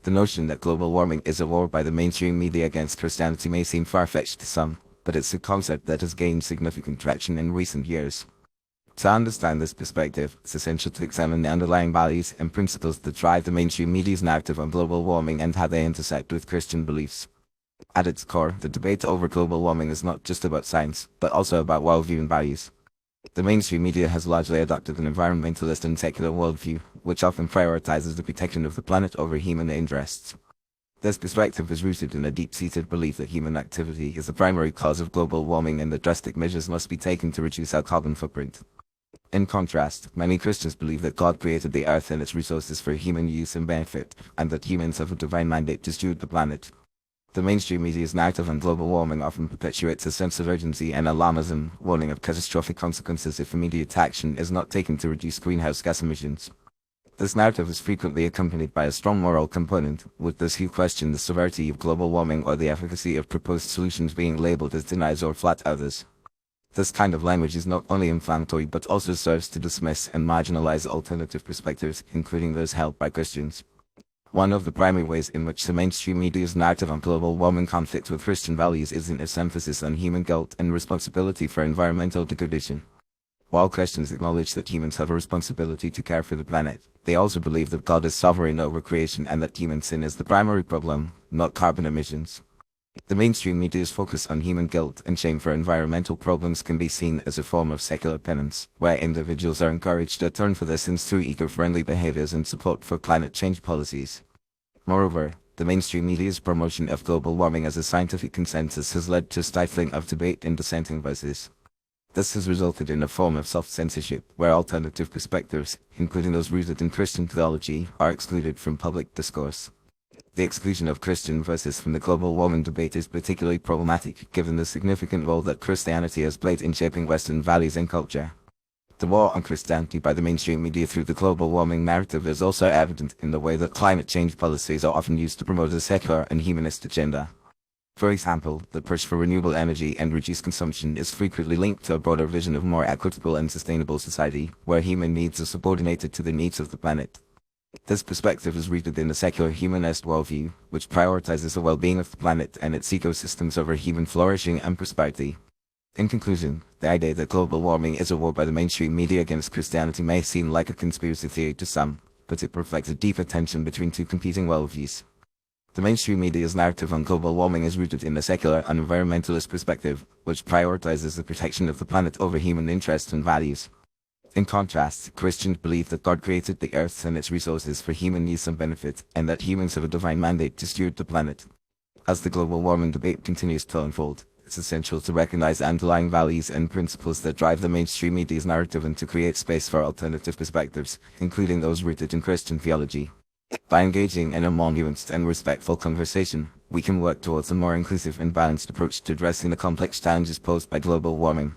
The notion that global warming is a war by the mainstream media against Christianity may seem far-fetched to some, but it's a concept that has gained significant traction in recent years. To understand this perspective, it's essential to examine the underlying values and principles that drive the mainstream media's narrative on global warming and how they intersect with Christian beliefs. At its core, the debate over global warming is not just about science, but also about worldview and values. The mainstream media has largely adopted an environmentalist and secular worldview, which often prioritizes the protection of the planet over human interests. This perspective is rooted in a deep-seated belief that human activity is the primary cause of global warming and that drastic measures must be taken to reduce our carbon footprint. In contrast, many Christians believe that God created the earth and its resources for human use and benefit, and that humans have a divine mandate to steward the planet. The mainstream media's narrative on global warming often perpetuates a sense of urgency and alarmism, warning of catastrophic consequences if immediate action is not taken to reduce greenhouse gas emissions. This narrative is frequently accompanied by a strong moral component, with those who question the severity of global warming or the efficacy of proposed solutions being labeled as deniers or flat earthers. This kind of language is not only inflammatory but also serves to dismiss and marginalize alternative perspectives, including those held by Christians. One of the primary ways in which the mainstream media's narrative on global warming conflicts with Christian values is in its emphasis on human guilt and responsibility for environmental degradation. While Christians acknowledge that humans have a responsibility to care for the planet, they also believe that God is sovereign over creation and that human sin is the primary problem, not carbon emissions. The mainstream media's focus on human guilt and shame for environmental problems can be seen as a form of secular penance, where individuals are encouraged to atone for their sins through eco-friendly behaviors and support for climate change policies. Moreover, the mainstream media's promotion of global warming as a scientific consensus has led to stifling of debate in dissenting voices. This has resulted in a form of self-censorship, where alternative perspectives, including those rooted in Christian theology, are excluded from public discourse. The exclusion of Christian voices from the global warming debate is particularly problematic, given the significant role that Christianity has played in shaping Western values and culture. The war on Christianity by the mainstream media through the global warming narrative is also evident in the way that climate change policies are often used to promote a secular and humanist agenda. For example, the push for renewable energy and reduced consumption is frequently linked to a broader vision of more equitable and sustainable society, where human needs are subordinated to the needs of the planet. This perspective is rooted in the secular humanist worldview, which prioritizes the well-being of the planet and its ecosystems over human flourishing and prosperity. In conclusion, the idea that global warming is a war by the mainstream media against Christianity may seem like a conspiracy theory to some, but it reflects a deeper tension between two competing worldviews. The mainstream media's narrative on global warming is rooted in a secular and environmentalist perspective, which prioritizes the protection of the planet over human interests and values. In contrast, Christians believe that God created the earth and its resources for human use and benefit, and that humans have a divine mandate to steward the planet. As the global warming debate continues to unfold, it's essential to recognize the underlying values and principles that drive the mainstream media's narrative and to create space for alternative perspectives, including those rooted in Christian theology. By engaging in a more nuanced and respectful conversation, we can work towards a more inclusive and balanced approach to addressing the complex challenges posed by global warming.